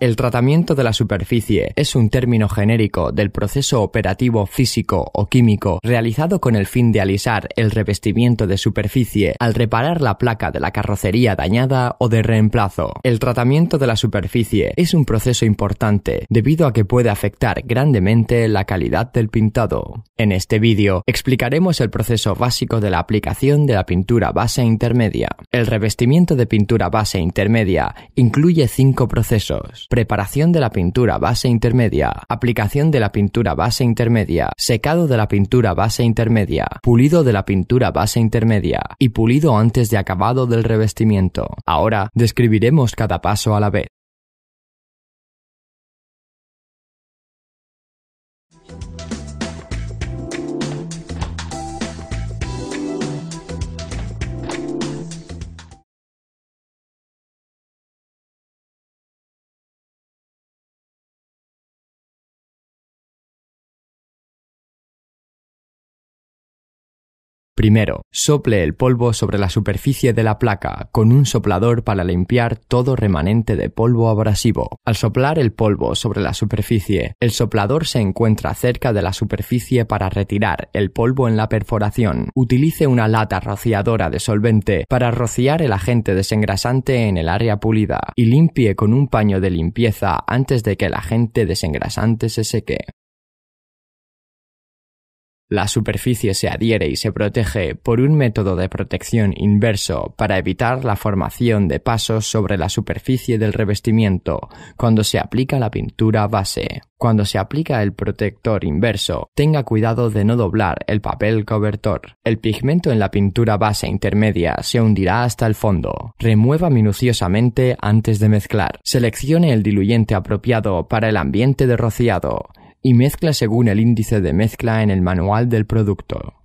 El tratamiento de la superficie es un término genérico del proceso operativo físico o químico realizado con el fin de alisar el revestimiento de superficie al reparar la placa de la carrocería dañada o de reemplazo. El tratamiento de la superficie es un proceso importante debido a que puede afectar grandemente la calidad del pintado. En este vídeo explicaremos el proceso básico de la aplicación de la pintura base intermedia. El revestimiento de pintura base intermedia incluye 5 procesos: preparación de la pintura base intermedia, aplicación de la pintura base intermedia, secado de la pintura base intermedia, pulido de la pintura base intermedia y pulido antes de acabado del revestimiento. Ahora describiremos cada paso a la vez. Primero, sople el polvo sobre la superficie de la placa con un soplador para limpiar todo remanente de polvo abrasivo. Al soplar el polvo sobre la superficie, el soplador se encuentra cerca de la superficie para retirar el polvo en la perforación. Utilice una lata rociadora de solvente para rociar el agente desengrasante en el área pulida y limpie con un paño de limpieza antes de que el agente desengrasante se seque. La superficie se adhiere y se protege por un método de protección inverso para evitar la formación de pasos sobre la superficie del revestimiento cuando se aplica la pintura base. Cuando se aplica el protector inverso, tenga cuidado de no doblar el papel cobertor. El pigmento en la pintura base intermedia se hundirá hasta el fondo. Remueva minuciosamente antes de mezclar. Seleccione el diluyente apropiado para el ambiente de rociado y mezcla según el índice de mezcla en el manual del producto.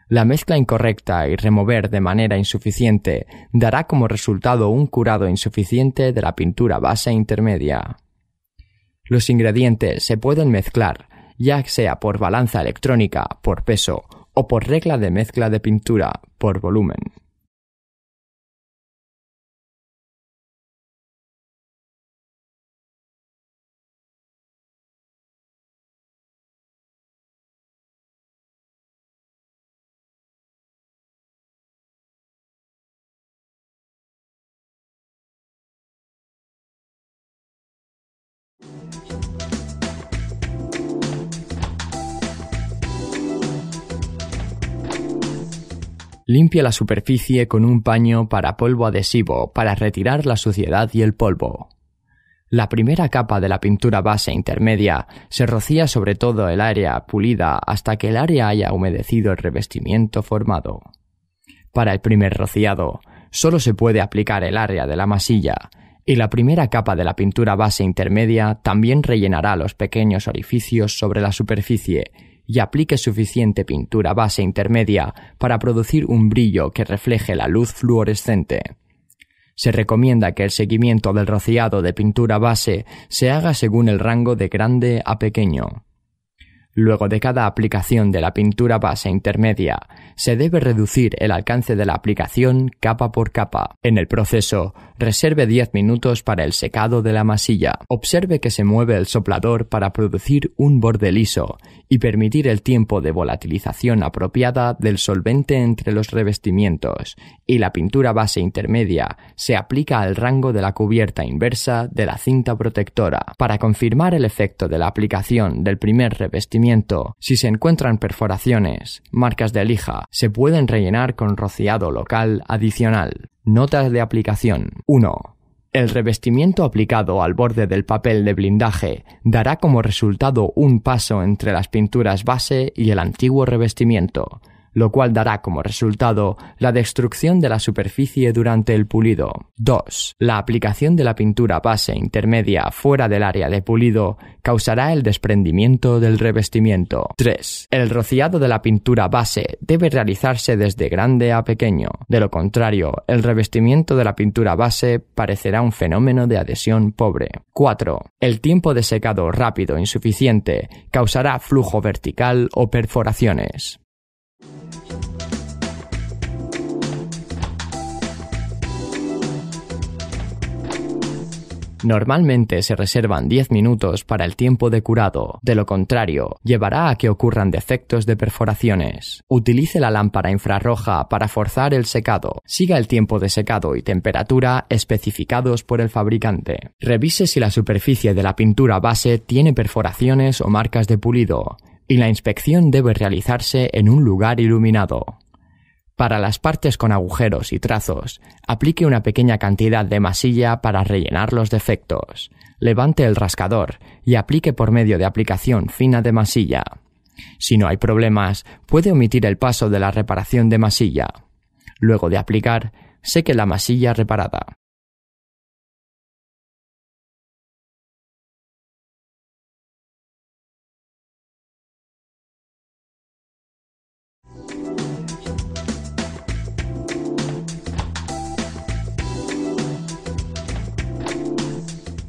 La mezcla incorrecta y remover de manera insuficiente dará como resultado un curado insuficiente de la pintura base intermedia. Los ingredientes se pueden mezclar, ya sea por balanza electrónica, por peso, o por regla de mezcla de pintura, por volumen. Limpia la superficie con un paño para polvo adhesivo para retirar la suciedad y el polvo. La primera capa de la pintura base intermedia se rocía sobre todo el área pulida hasta que el área haya humedecido el revestimiento formado. Para el primer rociado, solo se puede aplicar el área de la masilla, y la primera capa de la pintura base intermedia también rellenará los pequeños orificios sobre la superficie y aplique suficiente pintura base intermedia para producir un brillo que refleje la luz fluorescente. Se recomienda que el seguimiento del rociado de pintura base se haga según el rango de grande a pequeño. Luego de cada aplicación de la pintura base intermedia, se debe reducir el alcance de la aplicación capa por capa. En el proceso, reserve 10 minutos para el secado de la masilla. Observe que se mueve el soplador para producir un borde liso y permitir el tiempo de volatilización apropiada del solvente entre los revestimientos, y la pintura base intermedia se aplica al rango de la cubierta inversa de la cinta protectora. Para confirmar el efecto de la aplicación del primer revestimiento, si se encuentran perforaciones, marcas de lija, se pueden rellenar con rociado local adicional. Notas de aplicación. 1. El revestimiento aplicado al borde del papel de blindaje dará como resultado un paso entre las pinturas base y el antiguo revestimiento, lo cual dará como resultado la destrucción de la superficie durante el pulido. 2. La aplicación de la pintura base intermedia fuera del área de pulido causará el desprendimiento del revestimiento. 3. El rociado de la pintura base debe realizarse desde grande a pequeño. De lo contrario, el revestimiento de la pintura base parecerá un fenómeno de adhesión pobre. 4. El tiempo de secado rápido insuficiente causará flujo vertical o perforaciones. Normalmente se reservan 10 minutos para el tiempo de curado, de lo contrario, llevará a que ocurran defectos de perforaciones. Utilice la lámpara infrarroja para forzar el secado. Siga el tiempo de secado y temperatura especificados por el fabricante. Revise si la superficie de la pintura base tiene perforaciones o marcas de pulido, y la inspección debe realizarse en un lugar iluminado. Para las partes con agujeros y trazos, aplique una pequeña cantidad de masilla para rellenar los defectos. Levante el rascador y aplique por medio de aplicación fina de masilla. Si no hay problemas, puede omitir el paso de la reparación de masilla. Luego de aplicar, seque la masilla reparada.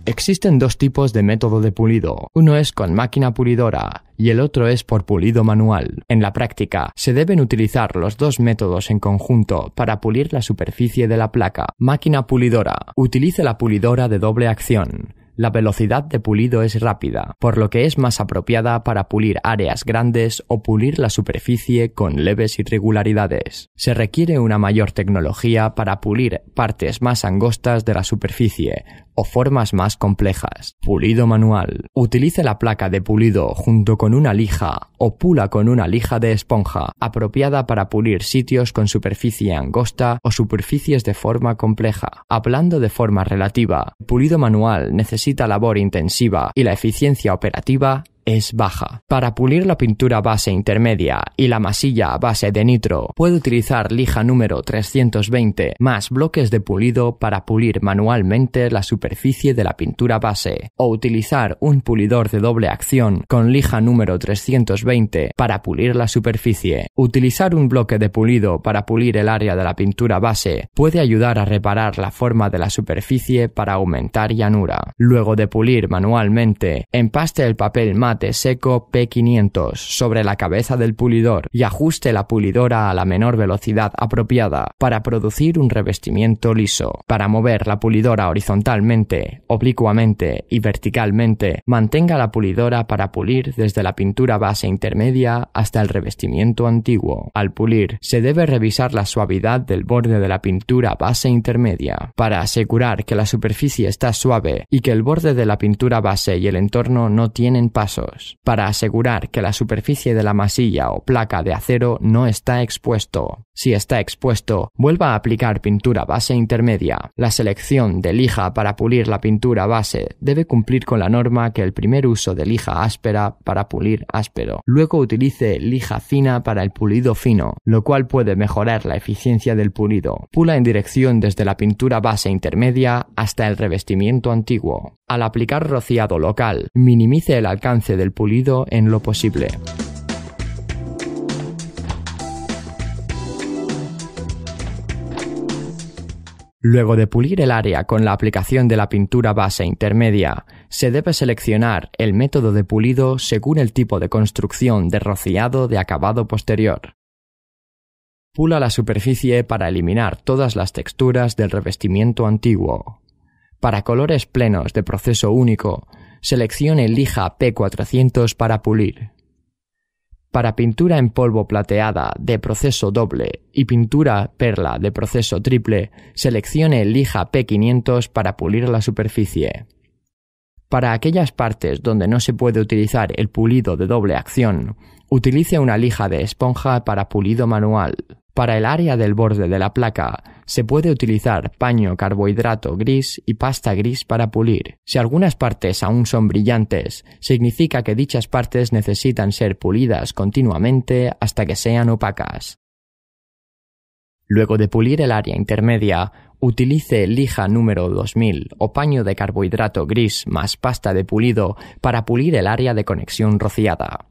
Existen dos tipos de método de pulido. Uno es con máquina pulidora y el otro es por pulido manual. En la práctica, se deben utilizar los dos métodos en conjunto para pulir la superficie de la placa. Máquina pulidora. Utilice la pulidora de doble acción. La velocidad de pulido es rápida, por lo que es más apropiada para pulir áreas grandes o pulir la superficie con leves irregularidades. Se requiere una mayor tecnología para pulir partes más angostas de la superficie o formas más complejas. Pulido manual. Utilice la placa de pulido junto con una lija o pula con una lija de esponja, apropiada para pulir sitios con superficie angosta o superficies de forma compleja. Hablando de forma relativa, el pulido manual necesita labor intensiva y la eficiencia operativa es baja. Para pulir la pintura base intermedia y la masilla a base de nitro, puede utilizar lija número 320 más bloques de pulido para pulir manualmente la superficie de la pintura base, o utilizar un pulidor de doble acción con lija número 320 para pulir la superficie. Utilizar un bloque de pulido para pulir el área de la pintura base puede ayudar a reparar la forma de la superficie para aumentar llanura. Luego de pulir manualmente, empaste el papel mate seco P500 sobre la cabeza del pulidor y ajuste la pulidora a la menor velocidad apropiada para producir un revestimiento liso. Para mover la pulidora horizontalmente, oblicuamente y verticalmente, mantenga la pulidora para pulir desde la pintura base intermedia hasta el revestimiento antiguo. Al pulir, se debe revisar la suavidad del borde de la pintura base intermedia para asegurar que la superficie está suave y que el borde de la pintura base y el entorno no tienen pasos. Para asegurar que la superficie de la masilla o placa de acero no está expuesto. Si está expuesto, vuelva a aplicar pintura base intermedia. La selección de lija para pulir la pintura base debe cumplir con la norma que el primer uso de lija áspera para pulir áspero. Luego utilice lija fina para el pulido fino, lo cual puede mejorar la eficiencia del pulido. Pula en dirección desde la pintura base intermedia hasta el revestimiento antiguo. Al aplicar rociado local, minimice el alcance del pulido en lo posible. Luego de pulir el área con la aplicación de la pintura base intermedia, se debe seleccionar el método de pulido según el tipo de construcción de rociado de acabado posterior. Pula la superficie para eliminar todas las texturas del revestimiento antiguo. Para colores plenos de proceso único, seleccione lija P400 para pulir. Para pintura en polvo plateada de proceso doble y pintura perla de proceso triple, seleccione lija P500 para pulir la superficie. Para aquellas partes donde no se puede utilizar el pulido de doble acción, utilice una lija de esponja para pulido manual. Para el área del borde de la placa, se puede utilizar paño carbohidrato gris y pasta gris para pulir. Si algunas partes aún son brillantes, significa que dichas partes necesitan ser pulidas continuamente hasta que sean opacas. Luego de pulir el área intermedia, utilice lija número 2000 o paño de carbohidrato gris más pasta de pulido para pulir el área de conexión rociada.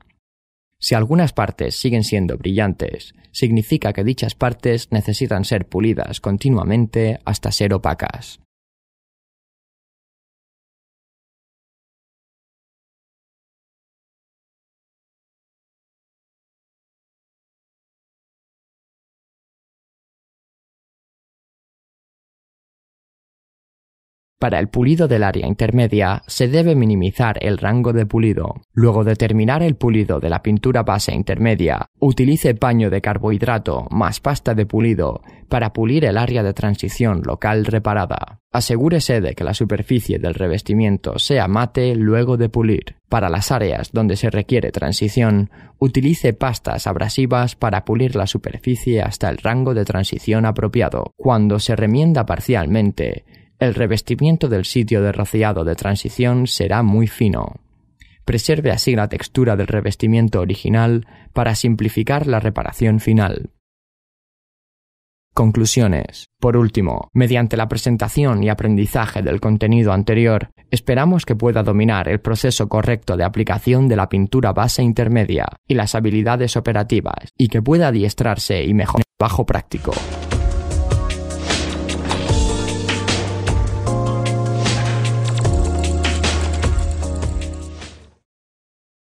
Si algunas partes siguen siendo brillantes, significa que dichas partes necesitan ser pulidas continuamente hasta ser opacas. Para el pulido del área intermedia se debe minimizar el rango de pulido. Luego de terminar el pulido de la pintura base intermedia, utilice paño de carbohidrato más pasta de pulido para pulir el área de transición local reparada. Asegúrese de que la superficie del revestimiento sea mate luego de pulir. Para las áreas donde se requiere transición, utilice pastas abrasivas para pulir la superficie hasta el rango de transición apropiado. Cuando se remienda parcialmente, el revestimiento del sitio de rociado de transición será muy fino. Preserve así la textura del revestimiento original para simplificar la reparación final. Conclusiones. Por último, mediante la presentación y aprendizaje del contenido anterior, esperamos que pueda dominar el proceso correcto de aplicación de la pintura base intermedia y las habilidades operativas, y que pueda adiestrarse y mejorar bajo práctico.